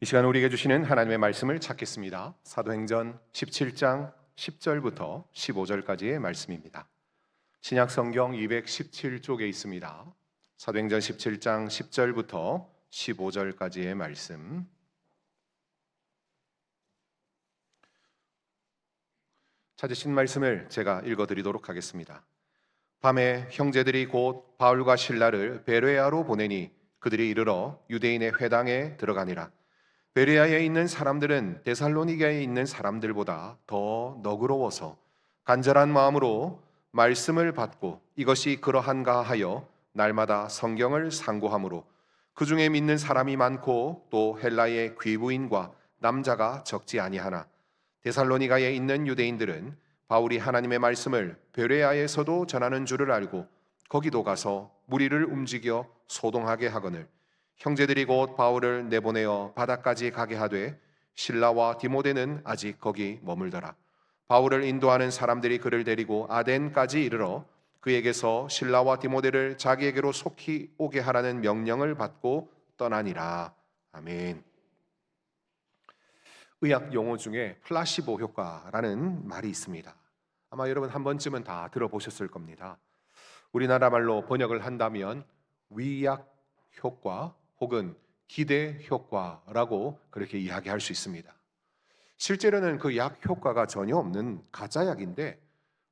이 시간 우리에게 주시는 하나님의 말씀을 찾겠습니다. 사도행전 17장 10절부터 15절까지의 말씀입니다. 신약 성경 217쪽에 있습니다. 사도행전 17장 10절부터 15절까지의 말씀. 찾으신 말씀을 제가 읽어드리도록 하겠습니다. 밤에 형제들이 곧 바울과 실라를 베레아로 보내니 그들이 이르러 유대인의 회당에 들어가니라. 베레아에 있는 사람들은 데살로니가에 있는 사람들보다 더 너그러워서 간절한 마음으로 말씀을 받고 이것이 그러한가 하여 날마다 성경을 상고하므로 그 중에 믿는 사람이 많고 또 헬라의 귀부인과 남자가 적지 아니하나 데살로니가에 있는 유대인들은 바울이 하나님의 말씀을 베레아에서도 전하는 줄을 알고 거기도 가서 무리를 움직여 소동하게 하거늘 형제들이 곧 바울을 내보내어 바다까지 가게 하되 실라와 디모데는 아직 거기 머물더라. 바울을 인도하는 사람들이 그를 데리고 아덴까지 이르러 그에게서 실라와 디모데를 자기에게로 속히 오게 하라는 명령을 받고 떠나니라. 아멘. 의학 용어 중에 플라시보 효과라는 말이 있습니다. 아마 여러분 한 번쯤은 다 들어보셨을 겁니다. 우리나라 말로 번역을 한다면 위약 효과 혹은 기대 효과라고 그렇게 이야기할 수 있습니다. 실제로는 그 약 효과가 전혀 없는 가짜 약인데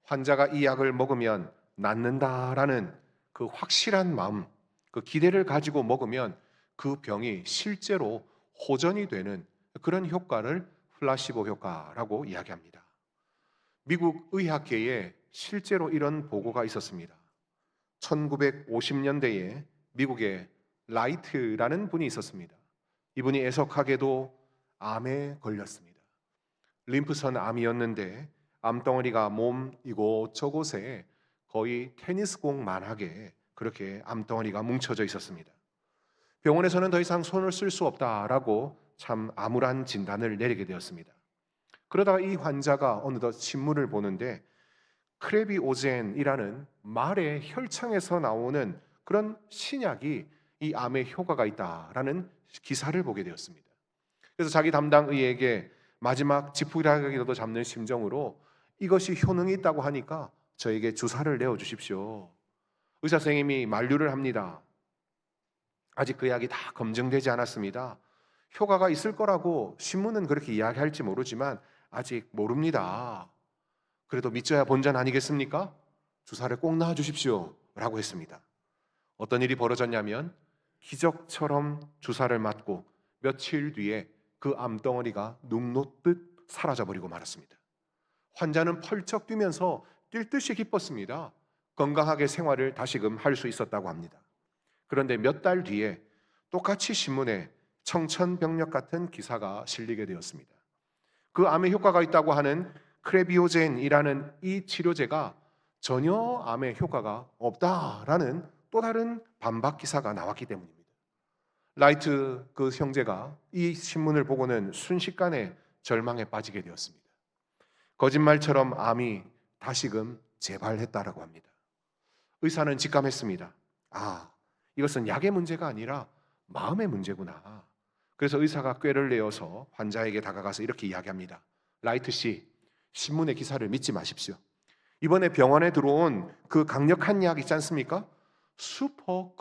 환자가 이 약을 먹으면 낫는다라는 그 확실한 마음, 그 기대를 가지고 먹으면 그 병이 실제로 호전이 되는 그런 효과를 플라시보 효과라고 이야기합니다. 미국 의학계에 실제로 이런 보고가 있었습니다. 1950년대에 미국에 라이트라는 분이 있었습니다. 이분이 애석하게도 암에 걸렸습니다. 림프선 암이었는데 암덩어리가 몸 이곳저곳에 거의 테니스공만하게 그렇게 암덩어리가 뭉쳐져 있었습니다. 병원에서는 더 이상 손을 쓸 수 없다라고 참 암울한 진단을 내리게 되었습니다. 그러다가 이 환자가 어느덧 신문을 보는데 크레비오젠이라는 말의 혈청에서 나오는 그런 신약이 이 암에 효과가 있다라는 기사를 보게 되었습니다. 그래서 자기 담당 의에게 마지막 지푸라기라도 잡는 심정으로 이것이 효능이 있다고 하니까 저에게 주사를 내어 주십시오. 의사 선생님이 만류를 합니다. 아직 그 약이 다 검증되지 않았습니다. 효과가 있을 거라고 신문은 그렇게 이야기할지 모르지만 아직 모릅니다. 그래도 믿져야 본전 아니겠습니까? 주사를 꼭 놔 주십시오 라고 했습니다. 어떤 일이 벌어졌냐면 기적처럼 주사를 맞고 며칠 뒤에 그 암덩어리가 눈 놓듯 사라져버리고 말았습니다. 환자는 펄쩍 뛰면서 뛸 듯이 기뻤습니다. 건강하게 생활을 다시금 할 수 있었다고 합니다. 그런데 몇 달 뒤에 똑같이 신문에 청천벽력 같은 기사가 실리게 되었습니다. 그 암에 효과가 있다고 하는 크레비오젠이라는 이 치료제가 전혀 암에 효과가 없다라는 또 다른 반박 기사가 나왔기 때문입니다. 라이트 그 형제가 이 신문을 보고는 순식간에 절망에 빠지게 되었습니다. 거짓말처럼 암이 다시금 재발했다라고 합니다. 의사는 직감했습니다. 아, 이것은 약의 문제가 아니라 마음의 문제구나. 그래서 의사가 꾀를 내어서 환자에게 다가가서 이렇게 이야기합니다. 라이트 씨, 신문의 기사를 믿지 마십시오. 이번에 병원에 들어온 그 강력한 약 있지 않습니까?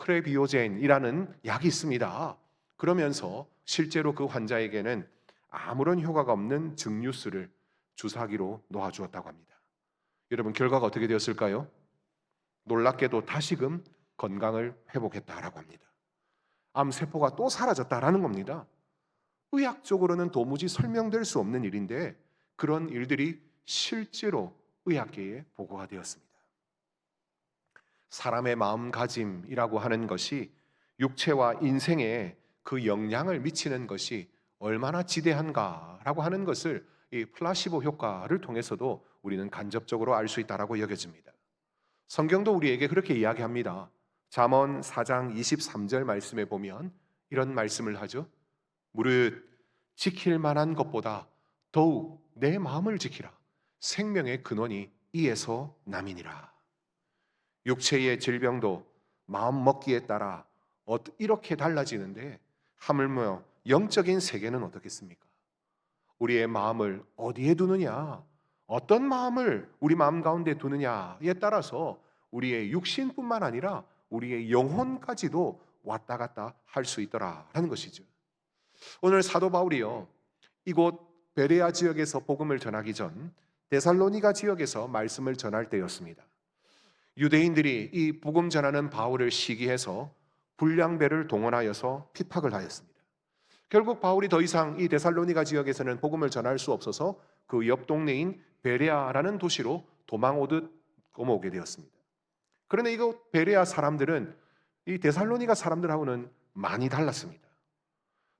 슈퍼크레비오젠이라는 약이 있습니다. 그러면서 실제로 그 환자에게는 아무런 효과가 없는 증류수를 주사기로 놓아주었다고 합니다. 여러분 결과가 어떻게 되었을까요? 놀랍게도 다시금 건강을 회복했다라고 합니다. 암세포가 또 사라졌다라는 겁니다. 의학적으로는 도무지 설명될 수 없는 일인데 그런 일들이 실제로 의학계에 보고가 되었습니다. 사람의 마음가짐이라고 하는 것이 육체와 인생에 그 영향을 미치는 것이 얼마나 지대한가라고 하는 것을 이 플라시보 효과를 통해서도 우리는 간접적으로 알 수 있다라고 여겨집니다. 성경도 우리에게 그렇게 이야기합니다. 잠언 4장 23절 말씀에 보면 이런 말씀을 하죠. 무릇 지킬 만한 것보다 더욱 내 마음을 지키라. 생명의 근원이 이에서 남이니라. 육체의 질병도 마음 먹기에 따라 이렇게 달라지는데 하물며 영적인 세계는 어떻겠습니까? 우리의 마음을 어디에 두느냐, 어떤 마음을 우리 마음 가운데 두느냐에 따라서 우리의 육신뿐만 아니라 우리의 영혼까지도 왔다 갔다 할 수 있더라라는 것이죠. 오늘 사도 바울이요, 이곳 베레아 지역에서 복음을 전하기 전 데살로니가 지역에서 말씀을 전할 때였습니다. 유대인들이 이 복음 전하는 바울을 시기해서 불량배를 동원하여서 핍박을 하였습니다. 결국 바울이 더 이상 이 데살로니가 지역에서는 복음을 전할 수 없어서 그 옆 동네인 베레아라는 도시로 도망오듯 넘어오게 되었습니다. 그런데 이곳 베레아 사람들은 이 데살로니가 사람들하고는 많이 달랐습니다.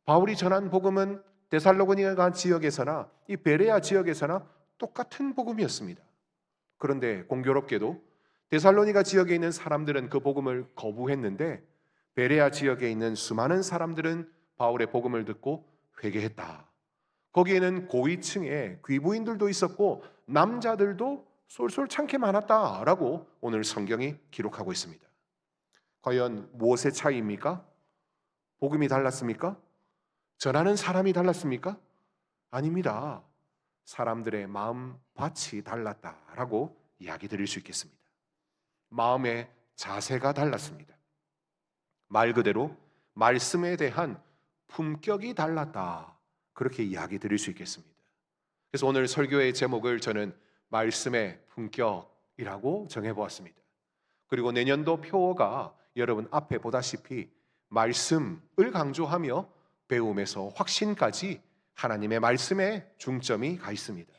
바울이 전한 복음은 데살로니가 지역에서나 이 베레아 지역에서나 똑같은 복음이었습니다. 그런데 공교롭게도 데살로니가 지역에 있는 사람들은 그 복음을 거부했는데 베레아 지역에 있는 수많은 사람들은 바울의 복음을 듣고 회개했다. 거기에는 고위층의 귀부인들도 있었고 남자들도 쏠쏠찮게 많았다라고 오늘 성경이 기록하고 있습니다. 과연 무엇의 차이입니까? 복음이 달랐습니까? 전하는 사람이 달랐습니까? 아닙니다. 사람들의 마음밭이 달랐다라고 이야기 드릴 수 있겠습니다. 마음의 자세가 달랐습니다. 말 그대로 말씀에 대한 품격이 달랐다, 그렇게 이야기 드릴 수 있겠습니다. 그래서 오늘 설교의 제목을 저는 말씀의 품격이라고 정해보았습니다. 그리고 내년도 표어가 여러분 앞에 보다시피 말씀을 강조하며 배움에서 확신까지 하나님의 말씀에 중점이 가 있습니다.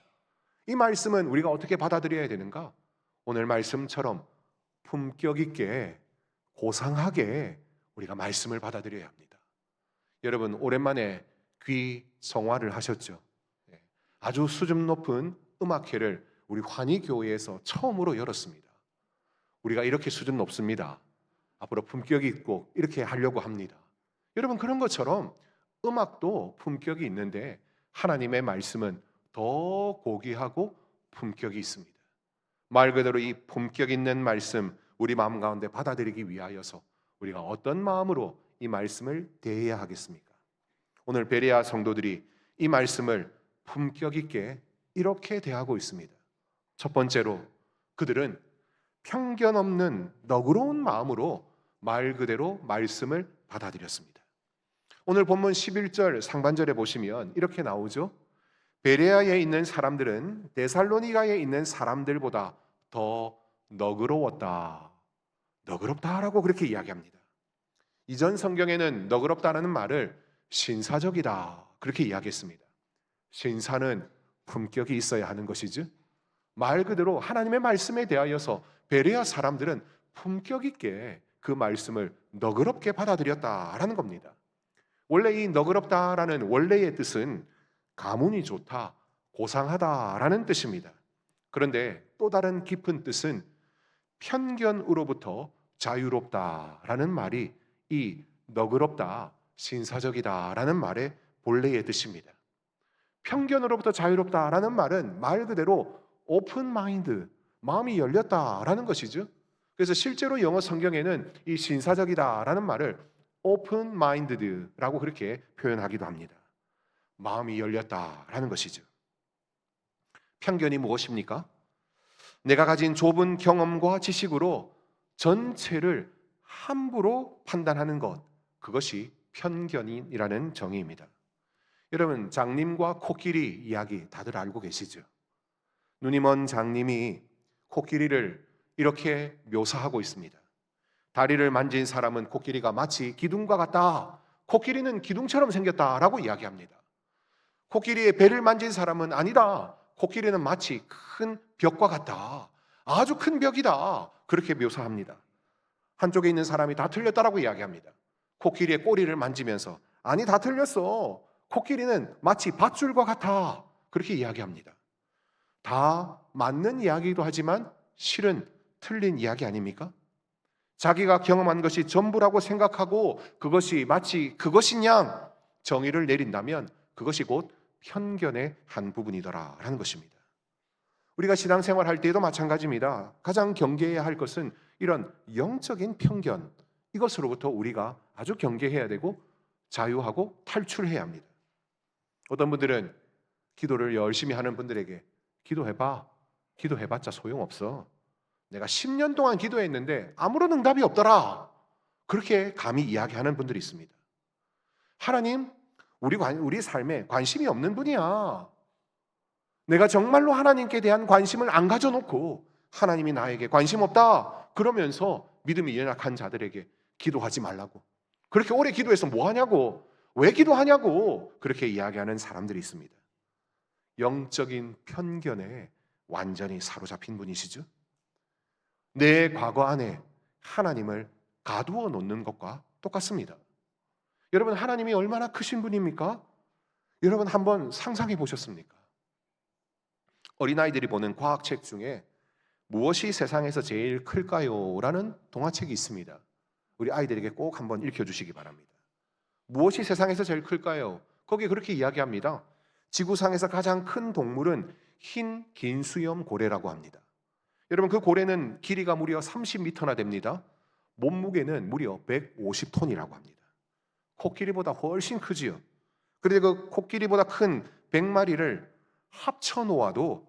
이 말씀은 우리가 어떻게 받아들여야 되는가? 오늘 말씀처럼 품격 있게 고상하게 우리가 말씀을 받아들여야 합니다. 여러분 오랜만에 귀 성화를 하셨죠? 아주 수준 높은 음악회를 우리 환희교회에서 처음으로 열었습니다. 우리가 이렇게 수준 높습니다. 앞으로 품격 있고 이렇게 하려고 합니다. 여러분 그런 것처럼 음악도 품격이 있는데 하나님의 말씀은 더 고귀하고 품격이 있습니다. 말 그대로 이 품격 있는 말씀 우리 마음 가운데 받아들이기 위하여서 우리가 어떤 마음으로 이 말씀을 대해야 하겠습니까? 오늘 베레아 성도들이 이 말씀을 품격 있게 이렇게 대하고 있습니다. 첫 번째로 그들은 편견 없는 너그러운 마음으로 말 그대로 말씀을 받아들였습니다. 오늘 본문 11절 상반절에 보시면 이렇게 나오죠. 베레아에 있는 사람들은 데살로니가에 있는 사람들보다 더 너그러웠다. 너그럽다라고 그렇게 이야기합니다. 이전 성경에는 너그럽다라는 말을 신사적이다 그렇게 이야기했습니다. 신사는 품격이 있어야 하는 것이죠. 말 그대로 하나님의 말씀에 대하여서 베레아 사람들은 품격 있게 그 말씀을 너그럽게 받아들였다라는 겁니다. 원래 이 너그럽다라는 원래의 뜻은 가문이 좋다, 고상하다라는 뜻입니다. 그런데 또 다른 깊은 뜻은 편견으로부터 자유롭다라는 말이 이 너그럽다, 신사적이다라는 말의 본래의 뜻입니다. 편견으로부터 자유롭다라는 말은 말 그대로 오픈 마인드, 마음이 열렸다라는 것이죠. 그래서 실제로 영어 성경에는 이 신사적이다라는 말을 오픈 마인드드라고 그렇게 표현하기도 합니다. 마음이 열렸다라는 것이죠. 편견이 무엇입니까? 내가 가진 좁은 경험과 지식으로 전체를 함부로 판단하는 것, 그것이 편견이라는 정의입니다. 여러분 장님과 코끼리 이야기 다들 알고 계시죠? 눈이 먼 장님이 코끼리를 이렇게 묘사하고 있습니다. 다리를 만진 사람은 코끼리가 마치 기둥과 같다. 코끼리는 기둥처럼 생겼다라고 이야기합니다. 코끼리의 배를 만진 사람은 아니다. 코끼리는 마치 큰 벽과 같다. 아주 큰 벽이다. 그렇게 묘사합니다. 한쪽에 있는 사람이 다 틀렸다라고 이야기합니다. 코끼리의 꼬리를 만지면서 아니 다 틀렸어. 코끼리는 마치 밧줄과 같아. 그렇게 이야기합니다. 다 맞는 이야기이기도 하지만 실은 틀린 이야기 아닙니까? 자기가 경험한 것이 전부라고 생각하고 그것이 마치 그것인 양 정의를 내린다면 그것이 곧 편견의 한 부분이더라라는 것입니다. 우리가 신앙생활 할 때에도 마찬가지입니다. 가장 경계해야 할 것은 이런 영적인 편견, 이것으로부터 우리가 아주 경계해야 되고 자유하고 탈출해야 합니다. 어떤 분들은 기도를 열심히 하는 분들에게 기도해봤자 소용없어. 내가 10년 동안 기도했는데 아무런 응답이 없더라. 그렇게 감히 이야기하는 분들이 있습니다. 하나님, 우리 삶에 관심이 없는 분이야. 내가 정말로 하나님께 대한 관심을 안 가져놓고 하나님이 나에게 관심 없다 그러면서 믿음이 연약한 자들에게 기도하지 말라고, 그렇게 오래 기도해서 뭐 하냐고, 왜 기도하냐고 그렇게 이야기하는 사람들이 있습니다. 영적인 편견에 완전히 사로잡힌 분이시죠. 내 과거 안에 하나님을 가두어 놓는 것과 똑같습니다. 여러분, 하나님이 얼마나 크신 분입니까? 여러분 한번 상상해 보셨습니까? 어린아이들이 보는 과학책 중에 무엇이 세상에서 제일 클까요? 라는 동화책이 있습니다. 우리 아이들에게 꼭 한번 읽혀주시기 바랍니다. 무엇이 세상에서 제일 클까요? 거기에 그렇게 이야기합니다. 지구상에서 가장 큰 동물은 흰 긴수염 고래라고 합니다. 여러분, 그 고래는 길이가 무려 30m나 됩니다. 몸무게는 무려 150톤이라고 합니다. 코끼리보다 훨씬 크지요. 그런데 그 코끼리보다 큰 100마리를 합쳐 놓아도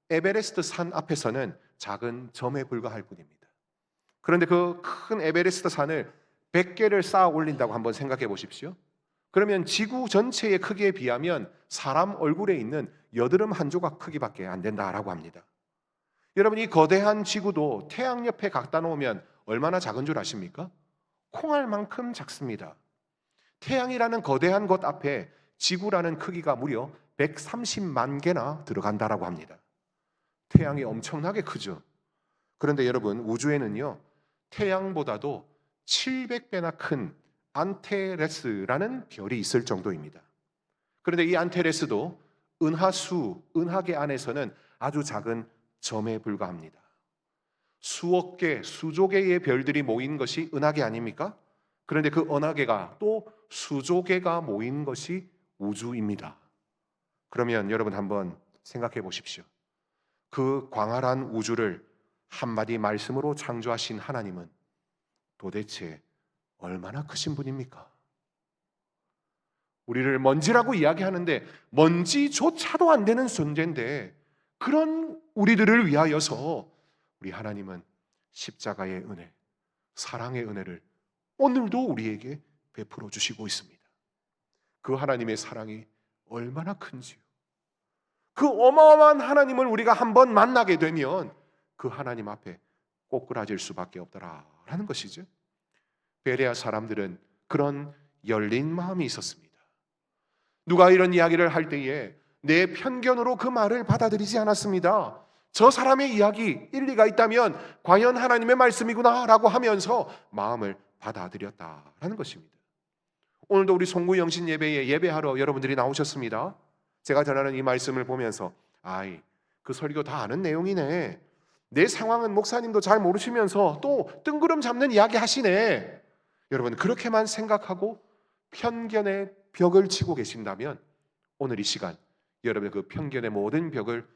에베레스트 산 앞에서는 작은 점에 불과할 뿐입니다. 그런데 그 큰 에베레스트 산을 100개를 쌓아 올린다고 한번 생각해 보십시오. 그러면 지구 전체의 크기에 비하면 사람 얼굴에 있는 여드름 한 조각 크기밖에 안 된다라고 합니다. 여러분, 이 거대한 지구도 태양 옆에 갖다 놓으면 얼마나 작은 줄 아십니까? 콩알만큼 작습니다. 태양이라는 거대한 것 앞에 지구라는 크기가 무려 130만 개나 들어간다라고 합니다. 태양이 엄청나게 크죠. 그런데 여러분, 우주에는요, 태양보다도 700배나 큰 안테레스라는 별이 있을 정도입니다. 그런데 이 안테레스도 은하계 안에서는 아주 작은 점에 불과합니다. 수억 개, 수조 개의 별들이 모인 것이 은하계 아닙니까? 그런데 그 은하계가 또 수조 개가 모인 것이 우주입니다. 그러면 여러분 한번 생각해 보십시오. 그 광활한 우주를 한마디 말씀으로 창조하신 하나님은 도대체 얼마나 크신 분입니까? 우리를 먼지라고 이야기하는데 먼지조차도 안 되는 존재인데, 그런 우리들을 위하여서 우리 하나님은 십자가의 은혜, 사랑의 은혜를 오늘도 우리에게 베풀어 주시고 있습니다. 그 하나님의 사랑이 얼마나 큰지요. 그 어마어마한 하나님을 우리가 한번 만나게 되면 그 하나님 앞에 꼬꾸라질 수밖에 없더라라는 것이죠. 베레아 사람들은 그런 열린 마음이 있었습니다. 누가 이런 이야기를 할 때에 내 편견으로 그 말을 받아들이지 않았습니다. 저 사람의 이야기 일리가 있다면 과연 하나님의 말씀이구나 라고 하면서 마음을 받아들였다라는 것입니다. 오늘도 우리 송구영신 예배에 예배하러 여러분들이 나오셨습니다. 제가 전하는 이 말씀을 보면서 그 설교 다 아는 내용이네, 내 상황은 목사님도 잘 모르시면서 또 뜬구름 잡는 이야기 하시네, 여러분 그렇게만 생각하고 편견의 벽을 치고 계신다면 오늘 이 시간 여러분의 그 편견의 모든 벽을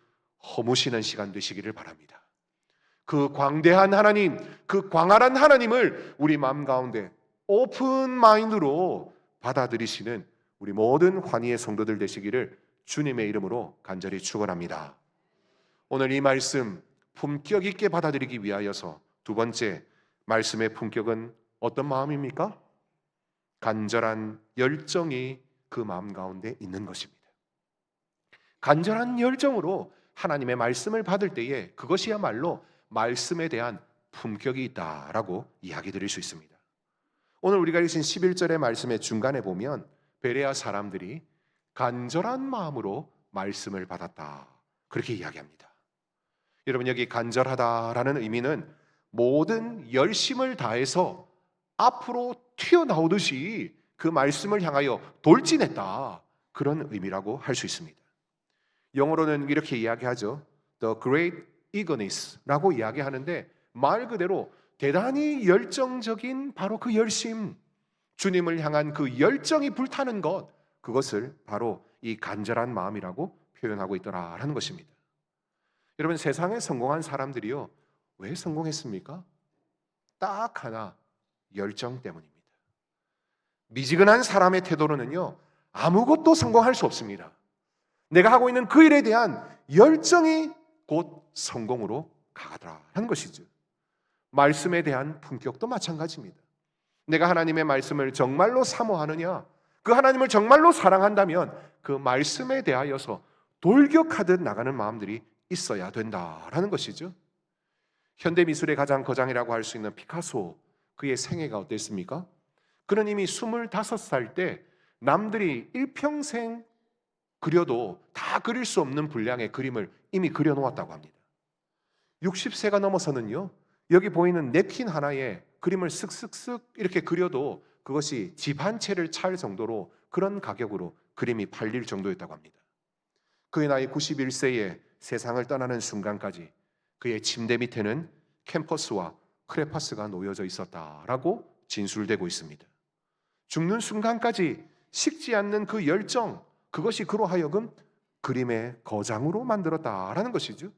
허무시는 시간 되시기를 바랍니다. 그 광대한 하나님, 그 광활한 하나님을 우리 마음 가운데 오픈 마인드로 받아들이시는 우리 모든 환희의 성도들 되시기를 주님의 이름으로 간절히 축원합니다. 오늘 이 말씀 품격 있게 받아들이기 위하여서 두 번째, 말씀의 품격은 어떤 마음입니까? 간절한 열정이 그 마음 가운데 있는 것입니다. 간절한 열정으로 하나님의 말씀을 받을 때에 그것이야말로 말씀에 대한 품격이 있다라고 이야기 드릴 수 있습니다. 오늘 우리가 읽으신 11절의 말씀의 중간에 보면 베레아 사람들이 간절한 마음으로 말씀을 받았다 그렇게 이야기합니다. 여러분, 여기 간절하다라는 의미는 모든 열심을 다해서 앞으로 튀어나오듯이 그 말씀을 향하여 돌진했다, 그런 의미라고 할 수 있습니다. 영어로는 이렇게 이야기하죠. The great eagerness라고 이야기하는데 말 그대로 대단히 열정적인 바로 그 열심, 주님을 향한 그 열정이 불타는 것, 그것을 바로 이 간절한 마음이라고 표현하고 있더라라는 것입니다. 여러분, 세상에 성공한 사람들이요, 왜 성공했습니까? 딱 하나, 열정 때문입니다. 미지근한 사람의 태도로는요, 아무것도 성공할 수 없습니다. 내가 하고 있는 그 일에 대한 열정이 곧 성공으로 가더라는 것이죠. 말씀에 대한 품격도 마찬가지입니다. 내가 하나님의 말씀을 정말로 사모하느냐, 그 하나님을 정말로 사랑한다면 그 말씀에 대하여서 돌격하듯 나가는 마음들이 있어야 된다라는 것이죠. 현대 미술의 가장 거장이라고 할 수 있는 피카소, 그의 생애가 어땠습니까? 그는 이미 25살 때 남들이 일평생 그려도 다 그릴 수 없는 분량의 그림을 이미 그려놓았다고 합니다. 60세가 넘어서는요, 여기 보이는 냅킨 하나에 그림을 쓱쓱쓱 이렇게 그려도 그것이 집 한 채를 찰 정도로 그런 가격으로 그림이 팔릴 정도였다고 합니다. 그의 나이 91세에 세상을 떠나는 순간까지 그의 침대 밑에는 캠퍼스와 크레파스가 놓여져 있었다라고 진술되고 있습니다. 죽는 순간까지 식지 않는 그 열정, 그것이 그로 하여금 그림의 거장으로 만들었다라는 것이죠.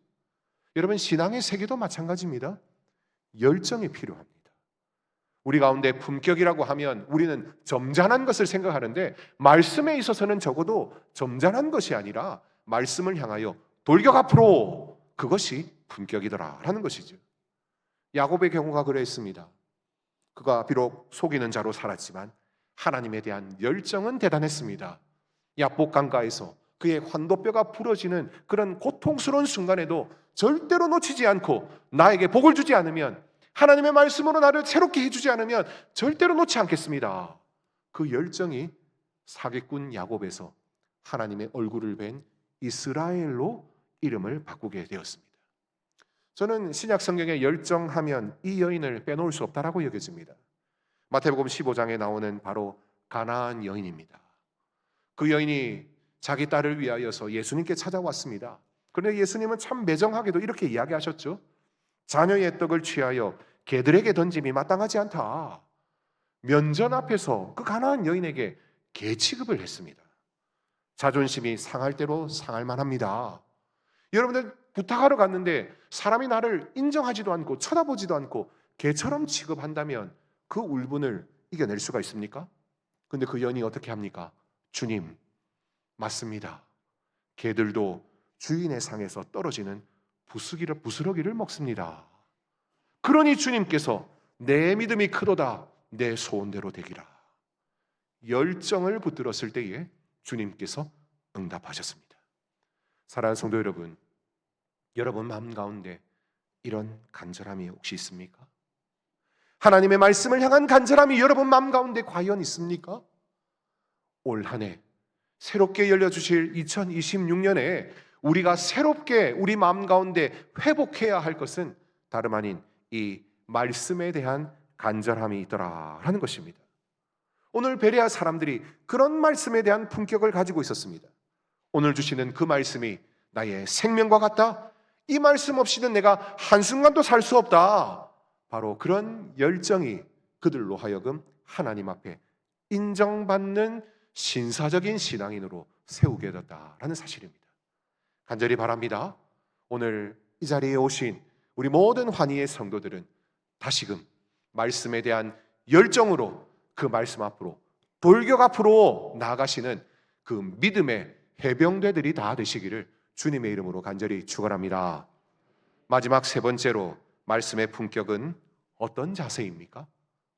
여러분, 신앙의 세계도 마찬가지입니다. 열정이 필요합니다. 우리 가운데 품격이라고 하면 우리는 점잖은 것을 생각하는데, 말씀에 있어서는 적어도 점잖은 것이 아니라 말씀을 향하여 돌격 앞으로, 그것이 품격이더라라는 것이죠. 야곱의 경우가 그랬습니다. 그가 비록 속이는 자로 살았지만 하나님에 대한 열정은 대단했습니다. 야복 강가에서 그의 환도뼈가 부러지는 그런 고통스러운 순간에도 절대로 놓치지 않고, 나에게 복을 주지 않으면, 하나님의 말씀으로 나를 새롭게 해주지 않으면 절대로 놓지 않겠습니다. 그 열정이 사기꾼 야곱에서 하나님의 얼굴을 뵌 이스라엘로 이름을 바꾸게 되었습니다. 저는 신약 성경에 열정하면 이 여인을 빼놓을 수 없다라고 여겨집니다. 마태복음 15장에 나오는 바로 가나안 여인입니다. 그 여인이 자기 딸을 위하여서 예수님께 찾아왔습니다. 그런데 예수님은 참 매정하게도 이렇게 이야기하셨죠. 자녀의 떡을 취하여 개들에게 던짐이 마땅하지 않다. 면전 앞에서 그 가나안 여인에게 개 취급을 했습니다. 자존심이 상할 대로 상할 만합니다. 여러분들, 부탁하러 갔는데 사람이 나를 인정하지도 않고 쳐다보지도 않고 개처럼 취급한다면 그 울분을 이겨낼 수가 있습니까? 근데 그 여인이 어떻게 합니까? 주님, 맞습니다. 개들도 주인의 상에서 떨어지는 부스러기를 먹습니다. 그러니 주님께서 내 믿음이 크도다, 내 소원대로 되기라. 열정을 붙들었을 때에 주님께서 응답하셨습니다. 사랑하는 성도 여러분, 여러분 마음 가운데 이런 간절함이 혹시 있습니까? 하나님의 말씀을 향한 간절함이 여러분 마음 가운데 과연 있습니까? 올 한 해 새롭게 열려주실 2026년에 우리가 새롭게 우리 마음 가운데 회복해야 할 것은 다름 아닌 이 말씀에 대한 간절함이 있더라라는 것입니다. 오늘 베레아 사람들이 그런 말씀에 대한 품격을 가지고 있었습니다. 오늘 주시는 그 말씀이 나의 생명과 같다. 이 말씀 없이는 내가 한순간도 살 수 없다. 바로 그런 열정이 그들로 하여금 하나님 앞에 인정받는 신사적인 신앙인으로 세우게 됐다라는 사실입니다. 간절히 바랍니다. 오늘 이 자리에 오신 우리 모든 환희의 성도들은 다시금 말씀에 대한 열정으로 그 말씀 앞으로 돌격 앞으로 나아가시는 그 믿음의 해병대들이 다 되시기를 주님의 이름으로 간절히 축원합니다. 마지막 세 번째로, 말씀의 품격은 어떤 자세입니까?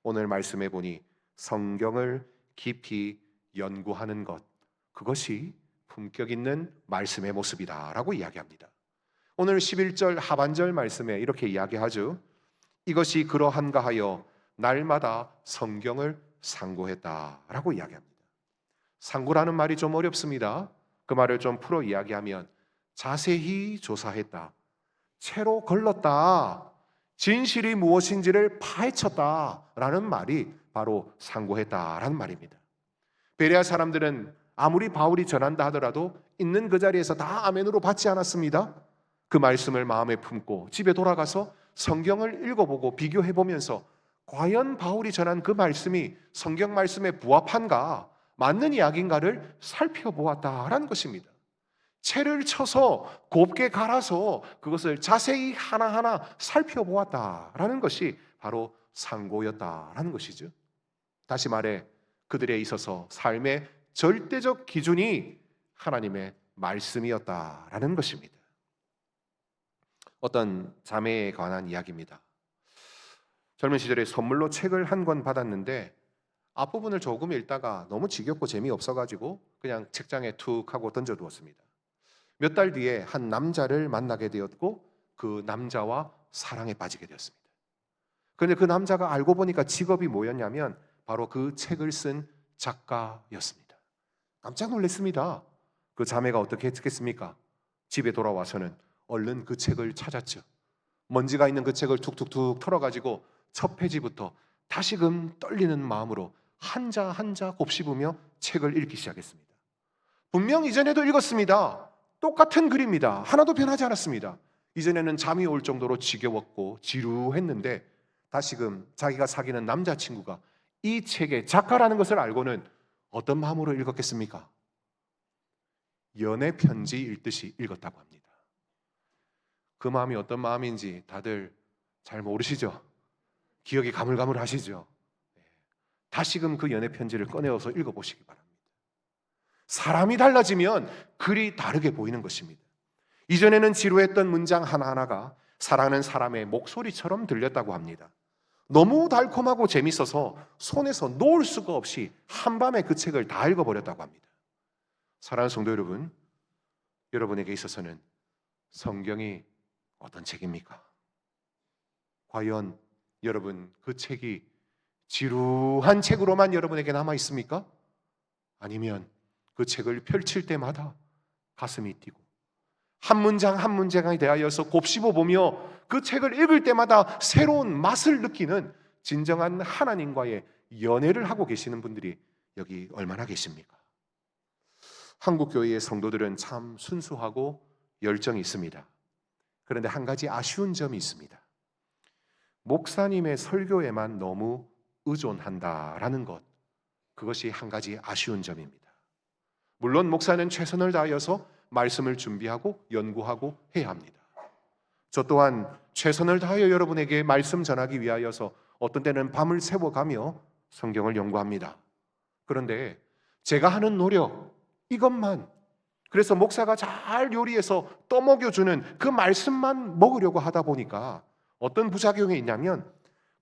오늘 말씀해 보니 성경을 깊이 연구하는 것, 그것이 품격 있는 말씀의 모습이다라고 이야기합니다. 오늘 11절 하반절 말씀에 이렇게 이야기하죠. 이것이 그러한가 하여 날마다 성경을 상고했다라고 이야기합니다. 상고라는 말이 좀 어렵습니다. 그 말을 좀 풀어 이야기하면 자세히 조사했다, 채로 걸렀다, 진실이 무엇인지를 파헤쳤다라는 말이 바로 상고했다라는 말입니다. 베레아 사람들은 아무리 바울이 전한다 하더라도 있는 그 자리에서 다 아멘으로 받지 않았습니다. 그 말씀을 마음에 품고 집에 돌아가서 성경을 읽어보고 비교해보면서 과연 바울이 전한 그 말씀이 성경 말씀에 부합한가, 맞는 이야기인가를 살펴보았다라는 것입니다. 채를 쳐서 곱게 갈아서 그것을 자세히 하나하나 살펴보았다라는 것이 바로 상고였다라는 것이죠. 다시 말해, 그들에 있어서 삶의 절대적 기준이 하나님의 말씀이었다라는 것입니다. 어떤 자매에 관한 이야기입니다. 젊은 시절에 선물로 책을 한 권 받았는데 앞부분을 조금 읽다가 너무 지겹고 재미없어가지고 그냥 책장에 툭 하고 던져두었습니다. 몇 달 뒤에 한 남자를 만나게 되었고 그 남자와 사랑에 빠지게 되었습니다. 그런데 그 남자가 알고 보니까 직업이 뭐였냐면 바로 그 책을 쓴 작가였습니다. 깜짝 놀랐습니다. 그 자매가 어떻게 했겠습니까? 집에 돌아와서는 얼른 그 책을 찾았죠. 먼지가 있는 그 책을 툭툭툭 털어가지고 첫 페이지부터 다시금 떨리는 마음으로 한자 한자 곱씹으며 책을 읽기 시작했습니다. 분명 이전에도 읽었습니다. 똑같은 글입니다. 하나도 변하지 않았습니다. 이전에는 잠이 올 정도로 지겨웠고 지루했는데 다시금 자기가 사귀는 남자친구가 이 책의 작가라는 것을 알고는 어떤 마음으로 읽었겠습니까? 연애 편지 읽듯이 읽었다고 합니다. 그 마음이 어떤 마음인지 다들 잘 모르시죠? 기억이 가물가물하시죠? 다시금 그 연애 편지를 꺼내어서 읽어보시기 바랍니다. 사람이 달라지면 글이 다르게 보이는 것입니다. 이전에는 지루했던 문장 하나하나가 사랑하는 사람의 목소리처럼 들렸다고 합니다. 너무 달콤하고 재밌어서 손에서 놓을 수가 없이 한밤에 그 책을 다 읽어버렸다고 합니다. 사랑하는 성도 여러분, 여러분에게 있어서는 성경이 어떤 책입니까? 과연 여러분 그 책이 지루한 책으로만 여러분에게 남아 있습니까? 아니면 그 책을 펼칠 때마다 가슴이 뛰고 한 문장 한 문장에 대하여서 곱씹어 보며 그 책을 읽을 때마다 새로운 맛을 느끼는 진정한 하나님과의 연애를 하고 계시는 분들이 여기 얼마나 계십니까? 한국교회의 성도들은 참 순수하고 열정이 있습니다. 그런데 한 가지 아쉬운 점이 있습니다. 목사님의 설교에만 너무 의존한다라는 것, 그것이 한 가지 아쉬운 점입니다. 물론 목사는 최선을 다하여서 말씀을 준비하고 연구하고 해야 합니다. 저 또한 최선을 다하여 여러분에게 말씀 전하기 위하여서 어떤 때는 밤을 새워가며 성경을 연구합니다. 그런데 제가 하는 노력, 이것만, 그래서 목사가 잘 요리해서 떠먹여주는 그 말씀만 먹으려고 하다 보니까 어떤 부작용이 있냐면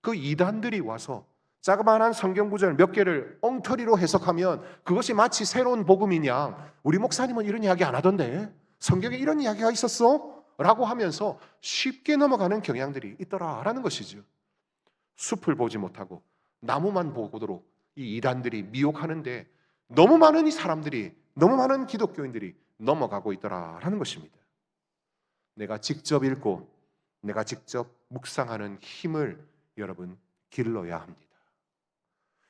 그 이단들이 와서 자그마한 성경 구절 몇 개를 엉터리로 해석하면 그것이 마치 새로운 복음인 양, 우리 목사님은 이런 이야기 안 하던데 성경에 이런 이야기가 있었어? 라고 하면서 쉽게 넘어가는 경향들이 있더라라는 것이죠. 숲을 보지 못하고 나무만 보도록 이 이단들이 미혹하는데 너무 많은 이 사람들이, 너무 많은 기독교인들이 넘어가고 있더라라는 것입니다. 내가 직접 읽고 내가 직접 묵상하는 힘을 여러분 길러야 합니다.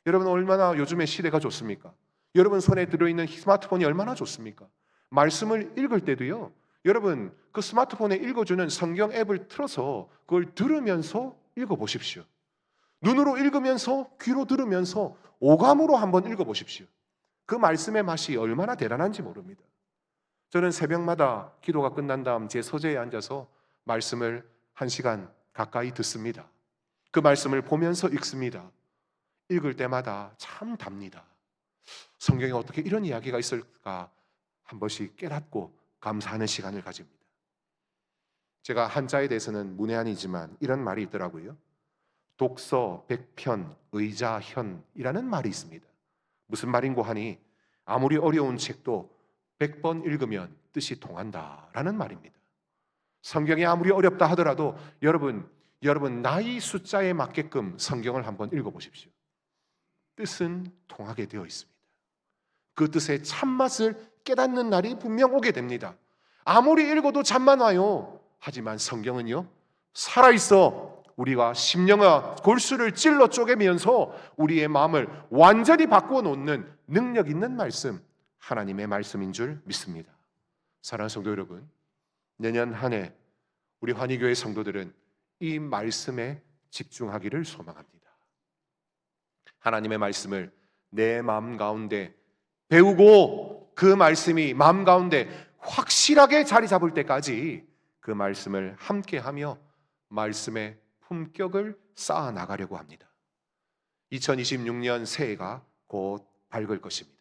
여러분 얼마나 요즘의 시대가 좋습니까? 여러분 손에 들어있는 스마트폰이 얼마나 좋습니까? 말씀을 읽을 때도요, 여러분 그 스마트폰에 읽어주는 성경 앱을 틀어서 그걸 들으면서 읽어보십시오. 눈으로 읽으면서 귀로 들으면서 오감으로 한번 읽어보십시오. 그 말씀의 맛이 얼마나 대단한지 모릅니다. 저는 새벽마다 기도가 끝난 다음 제 서재에 앉아서 말씀을 1시간 가까이 듣습니다. 그 말씀을 보면서 읽습니다. 읽을 때마다 참 답니다. 성경에 어떻게 이런 이야기가 있을까 한 번씩 깨닫고 감사하는 시간을 가집니다. 제가 한자에 대해서는 문외한이지만 이런 말이 있더라고요. 독서 백편 의자현이라는 말이 있습니다. 무슨 말인고 하니 아무리 어려운 책도 100번 읽으면 뜻이 통한다라는 말입니다. 성경이 아무리 어렵다 하더라도 여러분 나이 숫자에 맞게끔 성경을 한번 읽어보십시오. 뜻은 통하게 되어 있습니다. 그 뜻의 참맛을 깨닫는 날이 분명 오게 됩니다. 아무리 읽어도 잠만 와요. 하지만 성경은요, 살아있어 우리가 심령과 골수를 찔러 쪼개면서 우리의 마음을 완전히 바꾸어 놓는 능력 있는 말씀, 하나님의 말씀인 줄 믿습니다. 사랑하는 성도 여러분, 내년 한 해 우리 환희교회 성도들은 이 말씀에 집중하기를 소망합니다. 하나님의 말씀을 내 마음 가운데 배우고 그 말씀이 마음 가운데 확실하게 자리 잡을 때까지 그 말씀을 함께하며 말씀의 품격을 쌓아 나가려고 합니다. 2026년 새해가 곧 밝을 것입니다.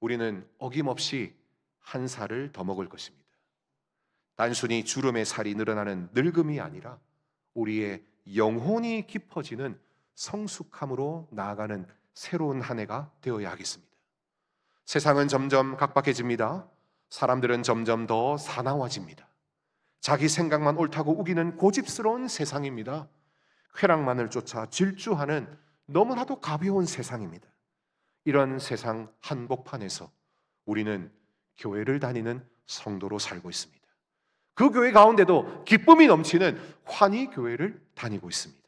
우리는 어김없이 한 살을 더 먹을 것입니다. 단순히 주름의 살이 늘어나는 늙음이 아니라 우리의 영혼이 깊어지는 성숙함으로 나아가는 새로운 한 해가 되어야 하겠습니다. 세상은 점점 각박해집니다. 사람들은 점점 더 사나워집니다. 자기 생각만 옳다고 우기는 고집스러운 세상입니다. 쾌락만을 쫓아 질주하는 너무나도 가벼운 세상입니다. 이런 세상 한복판에서 우리는 교회를 다니는 성도로 살고 있습니다. 그 교회 가운데도 기쁨이 넘치는 환희 교회를 다니고 있습니다.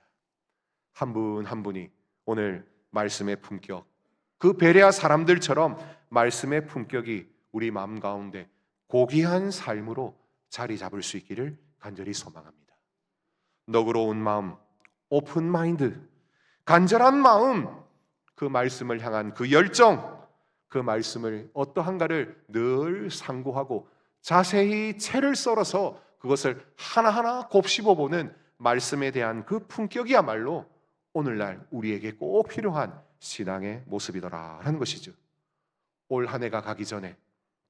한 분 한 분이 오늘 말씀의 품격, 그 베레아 사람들처럼 말씀의 품격이 우리 마음 가운데 고귀한 삶으로 자리 잡을 수 있기를 간절히 소망합니다. 너그러운 마음, 오픈 마인드, 간절한 마음, 그 말씀을 향한 그 열정, 그 말씀을 어떠한가를 늘 상고하고 자세히 채를 썰어서 그것을 하나하나 곱씹어보는 말씀에 대한 그 품격이야말로 오늘날 우리에게 꼭 필요한 신앙의 모습이더라라는 것이죠. 올 한 해가 가기 전에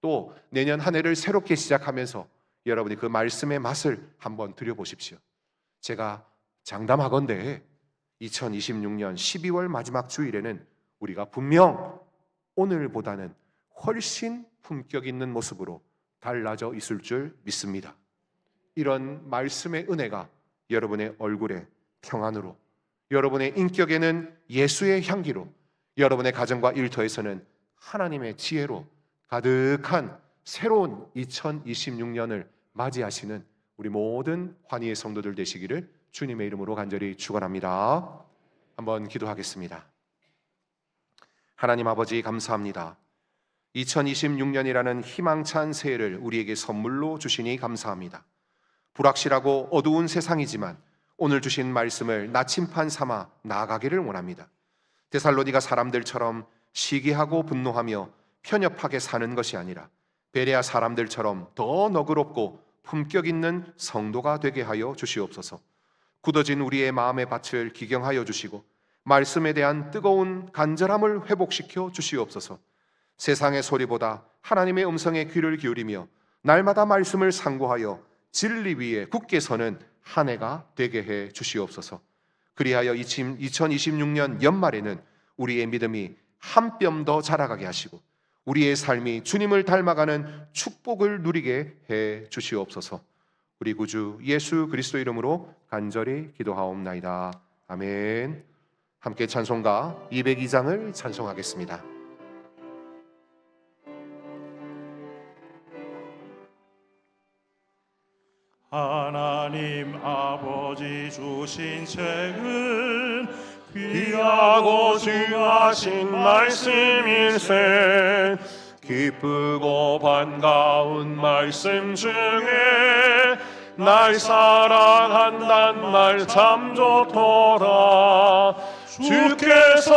또 내년 한 해를 새롭게 시작하면서 여러분이 그 말씀의 맛을 한번 들여보십시오. 제가 장담하건대 2026년 12월 마지막 주일에는 우리가 분명 오늘보다는 훨씬 품격 있는 모습으로 달라져 있을 줄 믿습니다. 이런 말씀의 은혜가 여러분의 얼굴에 평안으로, 여러분의 인격에는 예수의 향기로, 여러분의 가정과 일터에서는 하나님의 지혜로 가득한 새로운 2026년을 맞이하시는 우리 모든 환희의 성도들 되시기를 주님의 이름으로 간절히 축원합니다. 한번 기도하겠습니다. 하나님 아버지 감사합니다. 2026년이라는 희망찬 새해를 우리에게 선물로 주시니 감사합니다. 불확실하고 어두운 세상이지만 오늘 주신 말씀을 나침판 삼아 나아가기를 원합니다. 데살로니가 사람들처럼 시기하고 분노하며 편협하게 사는 것이 아니라 베레아 사람들처럼 더 너그럽고 품격 있는 성도가 되게 하여 주시옵소서. 굳어진 우리의 마음의 밭을 기경하여 주시고 말씀에 대한 뜨거운 간절함을 회복시켜 주시옵소서. 세상의 소리보다 하나님의 음성에 귀를 기울이며 날마다 말씀을 상고하여 진리 위에 굳게 서는 한 해가 되게 해 주시옵소서. 그리하여 2026년 연말에는 우리의 믿음이 한 뼘 더 자라가게 하시고 우리의 삶이 주님을 닮아가는 축복을 누리게 해 주시옵소서. 우리 구주 예수 그리스도 이름으로 간절히 기도하옵나이다. 아멘. 함께 찬송가 202장을 찬송하겠습니다. 하나님 아버지 주신 책은 귀하고 중하신 말씀일세. 기쁘고 반가운 말씀 중에 날 사랑한단 말 참 좋더라. 주께서